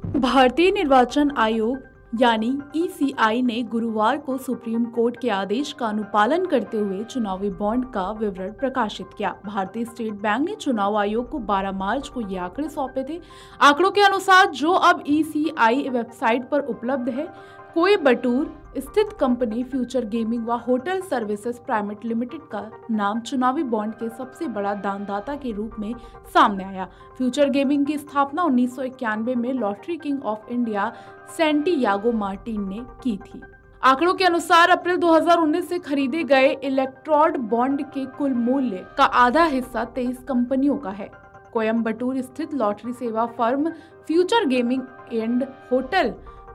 भारतीय निर्वाचन आयोग यानी ईसीआई ने गुरुवार को सुप्रीम कोर्ट के आदेश का अनुपालन करते हुए चुनावी बॉन्ड का विवरण प्रकाशित किया। भारतीय स्टेट बैंक ने चुनाव आयोग को 12 मार्च को ये आंकड़े सौंपे थे। आंकड़ों के अनुसार जो अब ईसीआई वेबसाइट पर उपलब्ध है, कोयम्बटूर स्थित कंपनी फ्यूचर गेमिंग व होटल सर्विसेज प्राइवेट लिमिटेड का नाम चुनावी बॉन्ड के सबसे बड़ा दानदाता के रूप में सामने आया। फ्यूचर गेमिंग की स्थापना 1991 में lottery king of India Santiago Martin ने की थी। आंकड़ों के अनुसार अप्रैल 2019 से खरीदे गए इलेक्ट्रोड बॉन्ड के कुल मूल्य का आधा हिस्सा 23 कंपनियों का है। कोयम्बटूर स्थित लॉटरी सेवा firm future gaming and hotel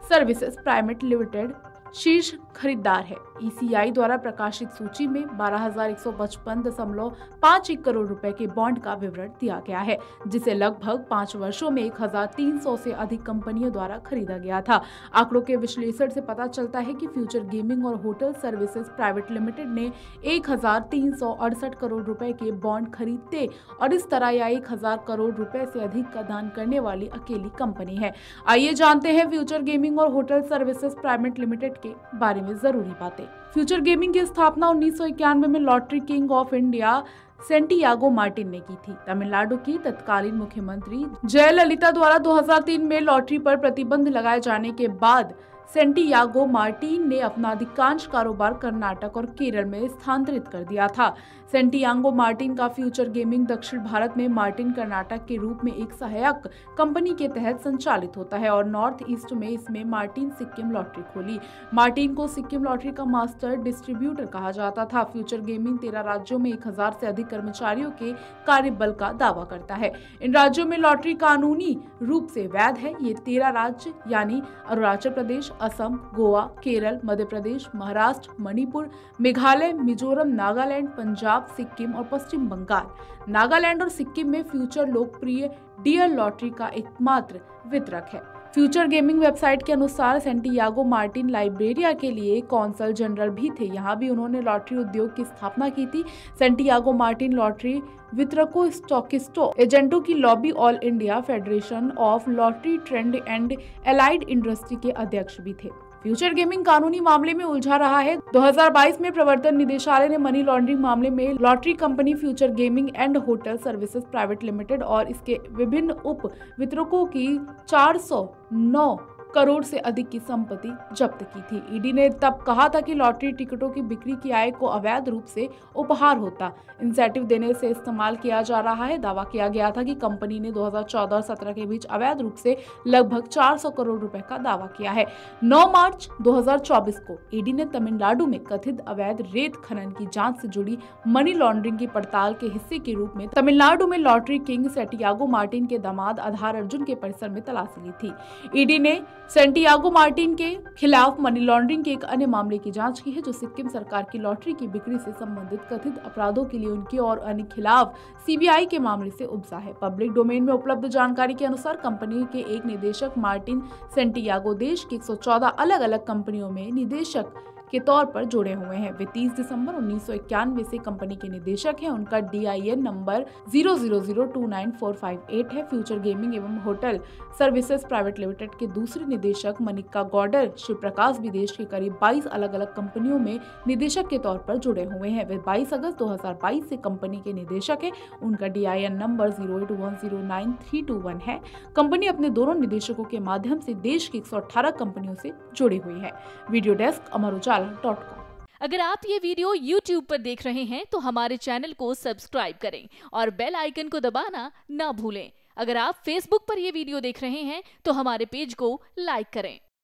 services private limited शीर्ष खरीदार है। ईसीआई द्वारा प्रकाशित सूची में 12,155.51 करोड़ रुपए के बॉन्ड का विवरण दिया गया है, जिसे लगभग 5 वर्षों में 1,300 से अधिक कंपनियों द्वारा खरीदा गया था। आंकड़ों के विश्लेषण से पता चलता है कि फ्यूचर गेमिंग और होटल सर्विसेज प्राइवेट लिमिटेड ने 1,368 करोड़ रुपए के बॉन्ड खरीदते और इस तरह यह 1,000 करोड़ रुपए से अधिक का दान करने वाली अकेली कंपनी है। आइए जानते हैं फ्यूचर गेमिंग और होटल सर्विसेज प्राइवेट लिमिटेड के बारे में जरूरी बातें। फ्यूचर गेमिंग की स्थापना 1991 में lottery king of India Santiago Martin ने की थी। तमिलनाडु की तत्कालीन मुख्यमंत्री जयललिता द्वारा 2003 में लॉटरी पर प्रतिबंध लगाए जाने के बाद सैंटियागो मार्टिन ने अपना अधिकांश कारोबार कर्नाटक और केरल में स्थानांतरित कर दिया था। सैंटियागो मार्टिन का फ्यूचर गेमिंग दक्षिण भारत में मार्टिन कर्नाटक के रूप में एक सहायक कंपनी के तहत संचालित होता है और नॉर्थ ईस्ट में इसमें मार्टिन सिक्किम लॉटरी खोली। मार्टिन को सिक्किम लॉटरी का मास्टर डिस्ट्रीब्यूटर कहा जाता था। फ्यूचर गेमिंग 13 राज्यों में 1,000 से अधिक कर्मचारियों के कार्यबल का दावा करता है। इन राज्यों में लॉटरी कानूनी रूप से वैध है। ये 13 राज्य यानी अरुणाचल प्रदेश, असम, गोवा, केरल, मध्य प्रदेश, महाराष्ट्र, मणिपुर, मेघालय, मिजोरम, नागालैंड, पंजाब, सिक्किम और पश्चिम बंगाल। नागालैंड और सिक्किम में फ्यूचर लोकप्रिय डियर लॉटरी का एकमात्र वितरक है। फ्यूचर गेमिंग वेबसाइट के अनुसार सैंटियागो मार्टिन लाइबेरिया के लिए कौंसल जनरल भी थे। यहाँ भी उन्होंने लॉटरी उद्योग की स्थापना की थी। सैंटियागो मार्टिन लॉटरी वितरकों, स्टॉकिस्टों, एजेंटों की lobby, all India federation of lottery trade and allied industry के अध्यक्ष भी थे। फ्यूचर गेमिंग कानूनी मामले में उलझा रहा है। 2022 में प्रवर्तन निदेशालय ने मनी लॉन्ड्रिंग मामले में lottery company future gaming and hotel services private limited और इसके विभिन्न उप वितरकों की 409 करोड़ से अधिक की संपत्ति जब्त की थी। ईडी ने तब कहा था कि लॉटरी टिकटों की बिक्री की आय को अवैध रूप से उपहार होता इंसेंटिव देने से इस्तेमाल किया जा रहा है। दावा किया गया था कि कंपनी ने 2014 और 17 के बीच अवैध रूप से लगभग 400 करोड़ रुपए का दावा किया है। 9 मार्च 2024 को ईडी ने तमिलनाडु में कथित अवैध रेत खनन की जांच से जुड़ी मनी लॉन्ड्रिंग की पड़ताल के हिस्से के रूप में तमिलनाडु में लॉटरी किंग सैंटियागो मार्टिन के दामाद आधार अर्जुन के परिसर में तलाशी ली थी। ईडी ने सैंटियागो मार्टिन के खिलाफ मनी लॉन्ड्रिंग के एक अन्य मामले की जांच की है, जो सिक्किम सरकार की लॉटरी की बिक्री से संबंधित कथित अपराधों के लिए उनके और अन्य खिलाफ सीबीआई के मामले से उपजा है। पब्लिक डोमेन में उपलब्ध जानकारी के अनुसार कंपनी के एक निदेशक मार्टिन सैंटियागो देश की 114 अलग अलग कंपनियों में निदेशक के तौर पर जुड़े हुए हैं। वे 30 दिसंबर 1991 से कंपनी के निदेशक हैं। उनका DIN नंबर 00029458 है। फ्यूचर गेमिंग एवं होटल सर्विसेज प्राइवेट लिमिटेड के दूसरे निदेशक मनिका गौडर शिव प्रकाश भी देश के करीब 22 अलग अलग कंपनियों में निदेशक के तौर पर जुड़े हुए हैं। वे 22 अगस्त 2022 से कंपनी के निदेशक हैं। उनका DIN नंबर 08109321 है। कंपनी अपने दोनों निदेशकों के माध्यम से देश की 118 कंपनियों से जुड़ी हुई है। Video desk Amar Ujala. अगर आप ये वीडियो YouTube पर देख रहे हैं तो हमारे चैनल को सब्सक्राइब करें और बेल आइकन को दबाना ना भूलें। अगर आप Facebook पर ये वीडियो देख रहे हैं तो हमारे पेज को लाइक करें।